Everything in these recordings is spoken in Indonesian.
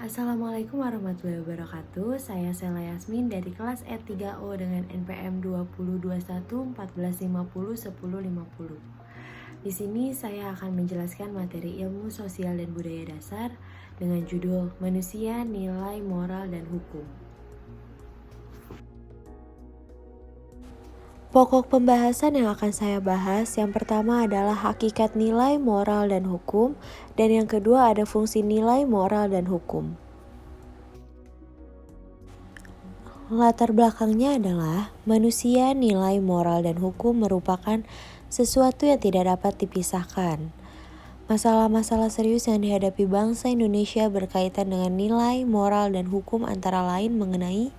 Assalamualaikum warahmatullahi wabarakatuh. Saya Sela Yasmin dari kelas E3O dengan NPM 2021 1450 1050. Di sini saya akan menjelaskan materi ilmu sosial dan budaya dasar dengan judul Manusia, Nilai, Moral, dan Hukum. Pokok pembahasan yang akan saya bahas yang pertama adalah hakikat nilai, moral, dan hukum, dan yang kedua ada fungsi nilai, moral, dan hukum. Latar belakangnya adalah manusia, nilai, moral, dan hukum merupakan sesuatu yang tidak dapat dipisahkan. Masalah-masalah serius yang dihadapi bangsa Indonesia berkaitan dengan nilai, moral, dan hukum antara lain mengenai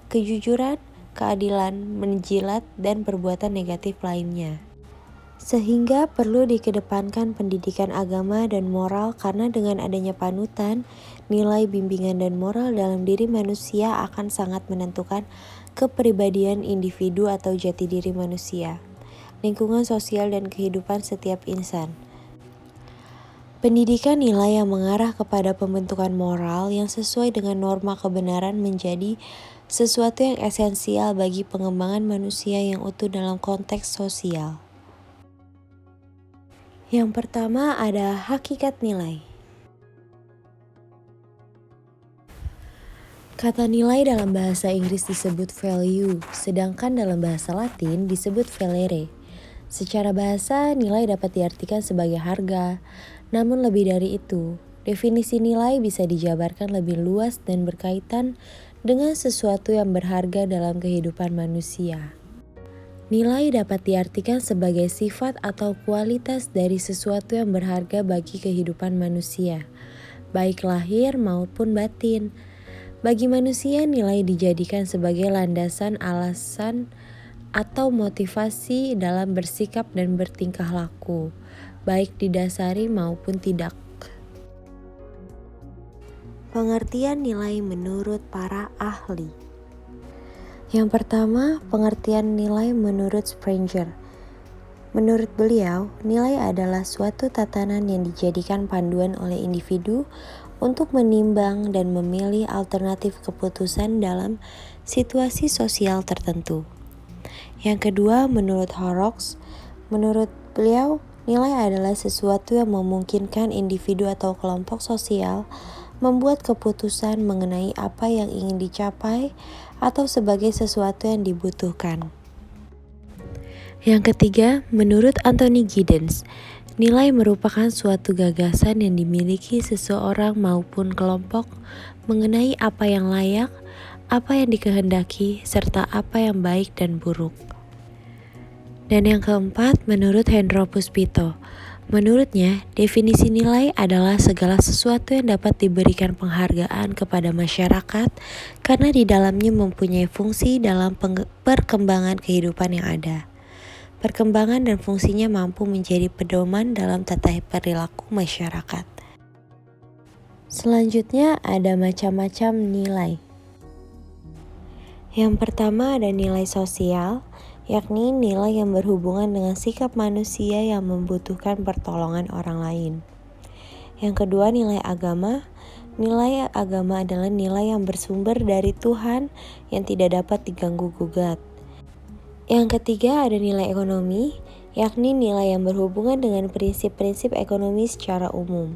kejujuran, keadilan, menjilat, dan perbuatan negatif lainnya. Sehingga perlu dikedepankan pendidikan agama dan moral karena dengan adanya panutan, nilai, bimbingan, dan moral dalam diri manusia akan sangat menentukan kepribadian individu atau jati diri manusia, lingkungan sosial, dan kehidupan setiap insan. Pendidikan nilai yang mengarah kepada pembentukan moral yang sesuai dengan norma kebenaran menjadi sesuatu yang esensial bagi pengembangan manusia yang utuh dalam konteks sosial. Yang pertama ada hakikat nilai. Kata nilai dalam bahasa Inggris disebut value, sedangkan dalam bahasa Latin disebut valere. Secara bahasa, nilai dapat diartikan sebagai harga, namun lebih dari itu, definisi nilai bisa dijabarkan lebih luas dan berkaitan dengan sesuatu yang berharga dalam kehidupan manusia. Nilai dapat diartikan sebagai sifat atau kualitas dari sesuatu yang berharga bagi kehidupan manusia, baik lahir maupun batin. Bagi manusia, nilai dijadikan sebagai landasan, alasan, atau motivasi dalam bersikap dan bertingkah laku, baik didasari maupun tidak. Pengertian nilai menurut para ahli. Yang pertama, pengertian nilai menurut Sprenger. Menurut beliau, nilai adalah suatu tatanan yang dijadikan panduan oleh individu untuk menimbang dan memilih alternatif keputusan dalam situasi sosial tertentu. Yang kedua, menurut Horrocks, menurut beliau, nilai adalah sesuatu yang memungkinkan individu atau kelompok sosial membuat keputusan mengenai apa yang ingin dicapai atau sebagai sesuatu yang dibutuhkan. Yang ketiga, menurut Anthony Giddens, nilai merupakan suatu gagasan yang dimiliki seseorang maupun kelompok mengenai apa yang layak, apa yang dikehendaki, serta apa yang baik dan buruk. Dan yang keempat, menurut Hendro Puspito, menurutnya, definisi nilai adalah segala sesuatu yang dapat diberikan penghargaan kepada masyarakat karena di dalamnya mempunyai fungsi dalam perkembangan kehidupan yang ada. Perkembangan dan fungsinya mampu menjadi pedoman dalam tata perilaku masyarakat. Selanjutnya ada macam-macam nilai. Yang pertama ada nilai sosial, yakni nilai yang berhubungan dengan sikap manusia yang membutuhkan pertolongan orang lain. Yang kedua nilai agama. Nilai agama adalah nilai yang bersumber dari Tuhan yang tidak dapat diganggu-gugat. Yang ketiga ada nilai ekonomi, yakni nilai yang berhubungan dengan prinsip-prinsip ekonomi secara umum.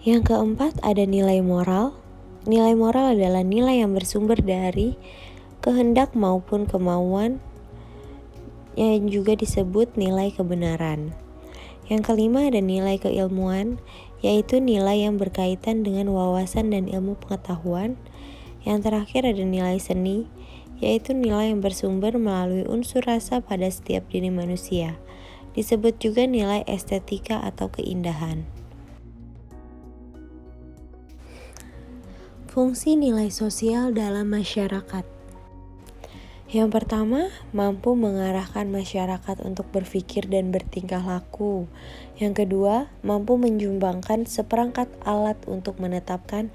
Yang keempat ada nilai moral. Nilai moral adalah nilai yang bersumber dari kehendak maupun kemauan yang juga disebut nilai kebenaran. Yang kelima ada nilai keilmuan, yaitu nilai yang berkaitan dengan wawasan dan ilmu pengetahuan. Yang terakhir ada nilai seni, yaitu nilai yang bersumber melalui unsur rasa pada setiap diri manusia. Disebut juga nilai estetika atau keindahan. Fungsi nilai sosial dalam masyarakat. Yang pertama, mampu mengarahkan masyarakat untuk berpikir dan bertingkah laku. Yang kedua, mampu menyumbangkan seperangkat alat untuk menetapkan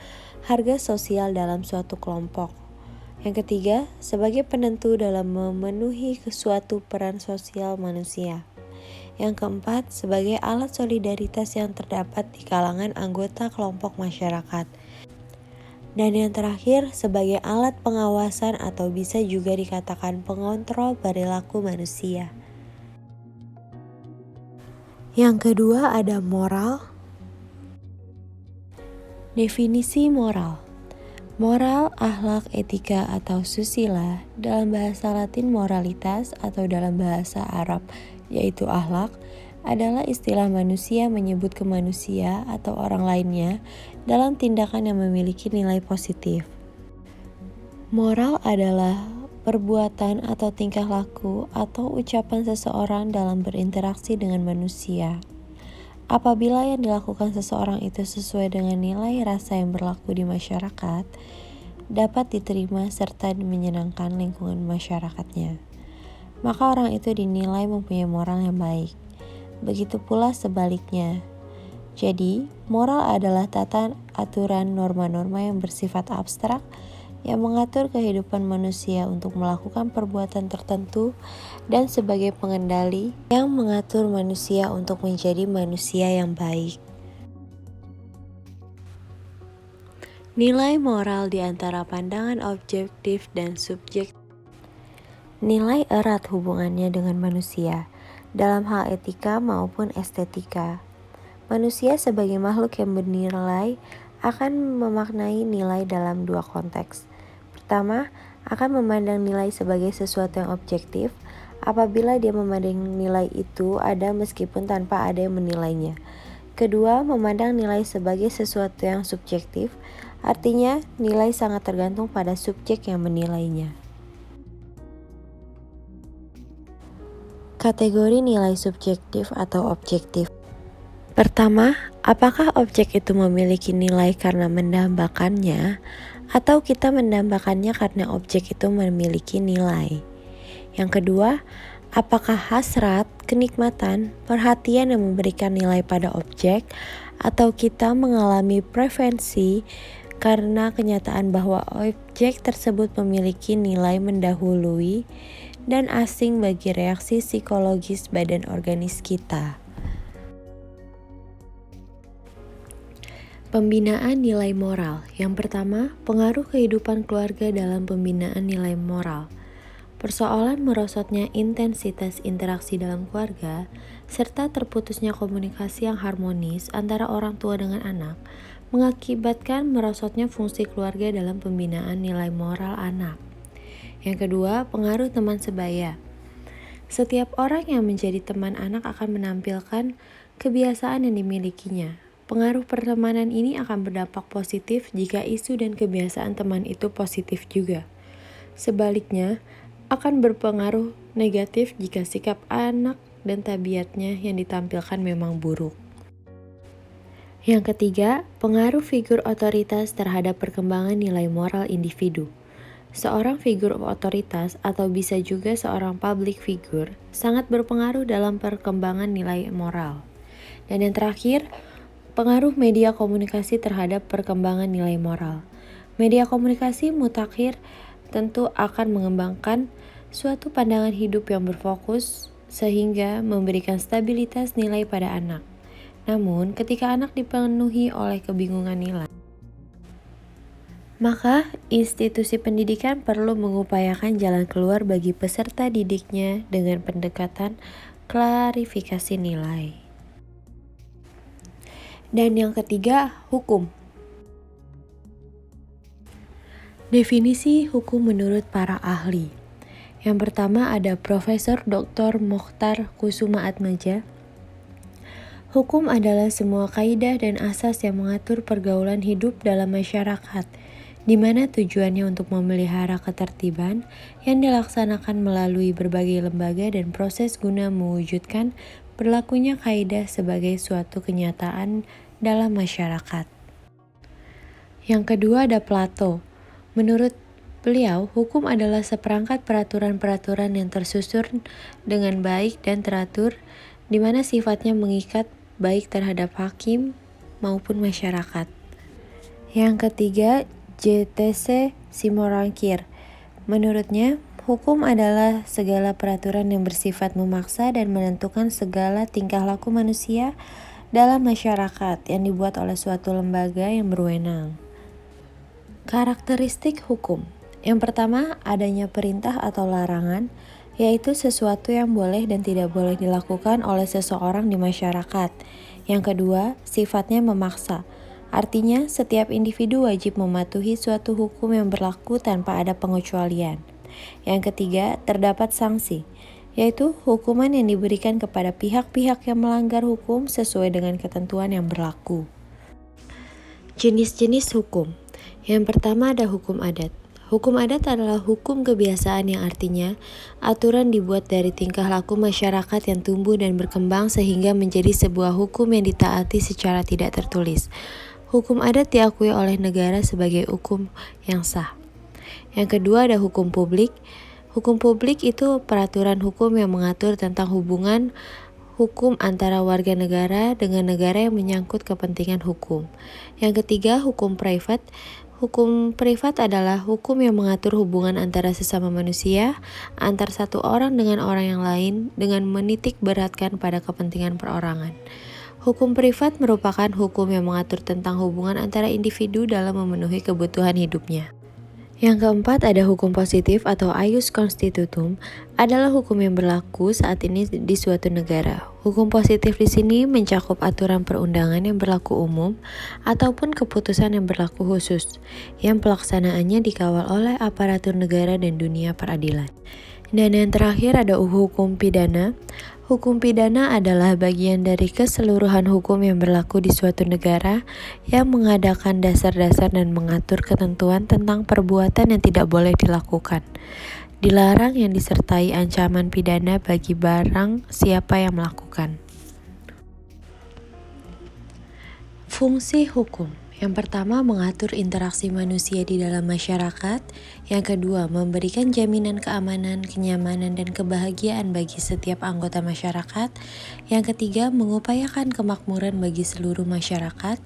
harga sosial dalam suatu kelompok. Yang ketiga, sebagai penentu dalam memenuhi suatu peran sosial manusia. Yang keempat, sebagai alat solidaritas yang terdapat di kalangan anggota kelompok masyarakat. Dan yang terakhir, sebagai alat pengawasan atau bisa juga dikatakan pengontrol perilaku manusia. Yang kedua ada moral. Definisi moral. Moral, akhlak, etika, atau susila dalam bahasa Latin moralitas atau dalam bahasa Arab yaitu akhlak adalah istilah manusia menyebut ke manusia atau orang lainnya dalam tindakan yang memiliki nilai positif. Moral adalah perbuatan atau tingkah laku atau ucapan seseorang dalam berinteraksi dengan manusia. Apabila yang dilakukan seseorang itu sesuai dengan nilai rasa yang berlaku di masyarakat, dapat diterima serta menyenangkan lingkungan masyarakatnya, maka orang itu dinilai mempunyai moral yang baik. Begitu pula sebaliknya. Jadi, moral adalah tata aturan norma-norma yang bersifat abstrak yang mengatur kehidupan manusia untuk melakukan perbuatan tertentu dan sebagai pengendali yang mengatur manusia untuk menjadi manusia yang baik. Nilai moral di antara pandangan objektif dan subjektif. Nilai erat hubungannya dengan manusia dalam hal etika maupun estetika. Manusia sebagai makhluk yang bernilai akan memaknai nilai dalam dua konteks. Pertama, akan memandang nilai sebagai sesuatu yang objektif apabila dia memandang nilai itu ada meskipun tanpa ada yang menilainya. Kedua, memandang nilai sebagai sesuatu yang subjektif, artinya nilai sangat tergantung pada subjek yang menilainya. Kategori nilai subjektif atau objektif. Pertama, apakah objek itu memiliki nilai karena mendambakannya atau kita mendambakannya karena objek itu memiliki nilai? Yang kedua, apakah hasrat, kenikmatan, perhatian yang memberikan nilai pada objek atau kita mengalami preferensi karena kenyataan bahwa objek tersebut memiliki nilai mendahului dan asing bagi reaksi psikologis badan organis kita. Pembinaan nilai moral. Yang pertama, pengaruh kehidupan keluarga dalam pembinaan nilai moral. Persoalan merosotnya intensitas interaksi dalam keluarga, serta terputusnya komunikasi yang harmonis antara orang tua dengan anak, mengakibatkan merosotnya fungsi keluarga dalam pembinaan nilai moral anak. Yang kedua, pengaruh teman sebaya. Setiap orang yang menjadi teman anak akan menampilkan kebiasaan yang dimilikinya. Pengaruh pertemanan ini akan berdampak positif jika isu dan kebiasaan teman itu positif juga. Sebaliknya, akan berpengaruh negatif jika sikap anak dan tabiatnya yang ditampilkan memang buruk. Yang ketiga, pengaruh figur otoritas terhadap perkembangan nilai moral individu. Seorang figur otoritas atau bisa juga seorang public figure sangat berpengaruh dalam perkembangan nilai moral. Dan yang terakhir, pengaruh media komunikasi terhadap perkembangan nilai moral. Media komunikasi mutakhir tentu akan mengembangkan suatu pandangan hidup yang berfokus sehingga memberikan stabilitas nilai pada anak. Namun, ketika anak dipenuhi oleh kebingungan nilai, maka institusi pendidikan perlu mengupayakan jalan keluar bagi peserta didiknya dengan pendekatan klarifikasi nilai. Dan yang ketiga, hukum. Definisi hukum menurut para ahli. Yang pertama ada Profesor Dr. Mokhtar Kusumaatmadja. Hukum adalah semua kaidah dan asas yang mengatur pergaulan hidup dalam masyarakat, di mana tujuannya untuk memelihara ketertiban yang dilaksanakan melalui berbagai lembaga dan proses guna mewujudkan berlakunya kaidah sebagai suatu kenyataan dalam masyarakat. Yang kedua ada Plato. Menurut beliau, hukum adalah seperangkat peraturan-peraturan yang tersusun dengan baik dan teratur, di mana sifatnya mengikat baik terhadap hakim maupun masyarakat. Yang ketiga, JTC Simorangkir. Menurutnya, hukum adalah segala peraturan yang bersifat memaksa dan menentukan segala tingkah laku manusia dalam masyarakat yang dibuat oleh suatu lembaga yang berwenang. Karakteristik hukum. Yang pertama, adanya perintah atau larangan, yaitu sesuatu yang boleh dan tidak boleh dilakukan oleh seseorang di masyarakat. Yang kedua, sifatnya memaksa. Artinya, setiap individu wajib mematuhi suatu hukum yang berlaku tanpa ada pengecualian. Yang ketiga, terdapat sanksi, yaitu hukuman yang diberikan kepada pihak-pihak yang melanggar hukum sesuai dengan ketentuan yang berlaku. Jenis-jenis hukum. Yang pertama ada hukum adat. Hukum adat adalah hukum kebiasaan yang artinya aturan dibuat dari tingkah laku masyarakat yang tumbuh dan berkembang sehingga menjadi sebuah hukum yang ditaati secara tidak tertulis. Hukum adat diakui oleh negara sebagai hukum yang sah. Yang kedua ada hukum publik. Hukum publik itu peraturan hukum yang mengatur tentang hubungan hukum antara warga negara dengan negara yang menyangkut kepentingan hukum. Yang ketiga, hukum privat. Hukum privat adalah hukum yang mengatur hubungan antara sesama manusia, antar satu orang dengan orang yang lain, dengan menitik beratkan pada kepentingan perorangan. Hukum privat merupakan hukum yang mengatur tentang hubungan antara individu dalam memenuhi kebutuhan hidupnya. Yang keempat ada hukum positif atau ius constitutum, adalah hukum yang berlaku saat ini di suatu negara. Hukum positif di sini mencakup aturan perundangan yang berlaku umum ataupun keputusan yang berlaku khusus, yang pelaksanaannya dikawal oleh aparatur negara dan dunia peradilan. Dan yang terakhir ada hukum pidana. Hukum pidana adalah bagian dari keseluruhan hukum yang berlaku di suatu negara yang mengadakan dasar-dasar dan mengatur ketentuan tentang perbuatan yang tidak boleh dilakukan. Dilarang yang disertai ancaman pidana bagi barang siapa yang melakukan. Fungsi hukum. Yang pertama, mengatur interaksi manusia di dalam masyarakat. Yang kedua, memberikan jaminan keamanan, kenyamanan, dan kebahagiaan bagi setiap anggota masyarakat. Yang ketiga, mengupayakan kemakmuran bagi seluruh masyarakat.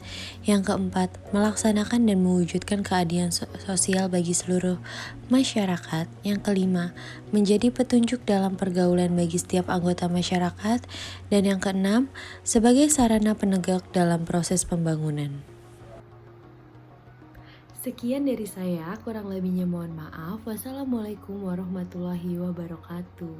Yang keempat, melaksanakan dan mewujudkan keadilan sosial bagi seluruh masyarakat. Yang kelima, menjadi petunjuk dalam pergaulan bagi setiap anggota masyarakat. Dan yang keenam, sebagai sarana penegak dalam proses pembangunan. Sekian dari saya, kurang lebihnya mohon maaf. Wassalamualaikum warahmatullahi wabarakatuh.